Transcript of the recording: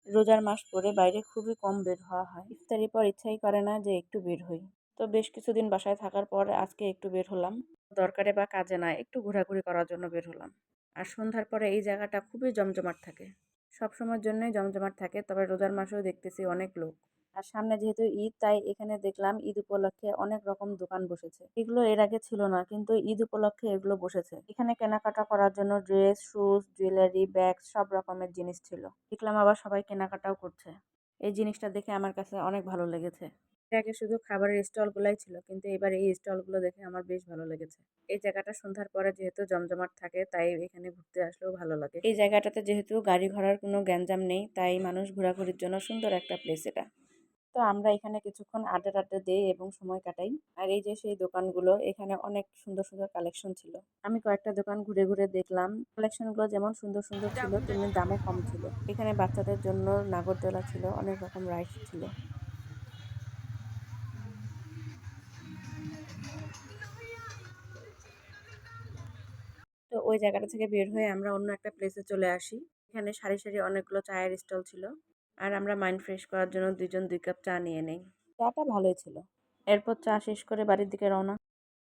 রোজার মাস পড়ে বাইরে খুবই কম বের হওয়া হয়। ইফতারির পর ইচ্ছাই করে না যে একটু বের হই। তো বেশ কিছুদিন বাসায় থাকার পর আজকে একটু বের হলাম। দরকারে বা কাজে না, একটু ঘোরাঘুরি করার জন্য বের হলাম। আর সন্ধ্যার পরে এই জায়গাটা খুবই জমজমাট থাকে। সবসময়ের জন্যই জমজমাট থাকে, তবে রোজার মাসেও দেখতেছি অনেক লোক। আর সামনে যেহেতু ঈদ, তাই এখানে দেখলাম ঈদ উপলক্ষে অনেক রকম দোকান বসেছে। এগুলো এর আগে ছিল না, কিন্তু ঈদ উপলক্ষে এগুলো বসেছে। এখানে কেনাকাটা করার জন্য ড্রেস, শুজ, জুয়েলারি, ব্যাগ সব রকমের জিনিস ছিল। দেখলাম আবার সবাই কেনাকাটাও করছে। এই জিনিসটা দেখে আমার কাছে অনেক ভালো লেগেছে। এর আগে শুধু খাবারের স্টলগুলাই ছিল, কিন্তু এবার এই স্টলগুলো দেখে আমার বেশ ভালো লেগেছে। এই জায়গাটা সন্ধ্যার পরে যেহেতু জমজমাট থাকে, তাই এখানে ঘুরতে আসলেও ভালো লাগে। এই জায়গাটাতে যেহেতু গাড়ি ঘোড়ার কোনো গ্যাঞ্জাম নেই, তাই মানুষ ঘোরাঘুরির জন্য সুন্দর একটা প্লেস এটা। তো আমরা এখানে কিছুক্ষণ আড্ডা টাড্ডা দেই এবং সময় কাটাই। আর এই যে সেই দোকানগুলো, এখানে অনেক সুন্দর সুন্দর কালেকশন ছিল। আমি কয়েকটা দোকান ঘুরে ঘুরে দেখলাম। কালেকশনগুলো যেমন সুন্দর সুন্দর ছিল, তেমনি দামও কম ছিল। এখানে বাচ্চাদের জন্য নাগরদোলা ছিল, অনেক রকম রাইডস ছিল। তো ওই জায়গাটা থেকে বের হয়ে আমরা অন্য একটা প্লেসে চলে আসি। এখানে সারি সারি অনেকগুলো চায়ের স্টল ছিল। আর আমরা মাইন্ড ফ্রেশ করার জন্য দুইজন 2 কাপ চা নিয়ে নেই। চাটা ভালোই ছিল। এরপর চা শেষ করে বাড়ির দিকে রওনা।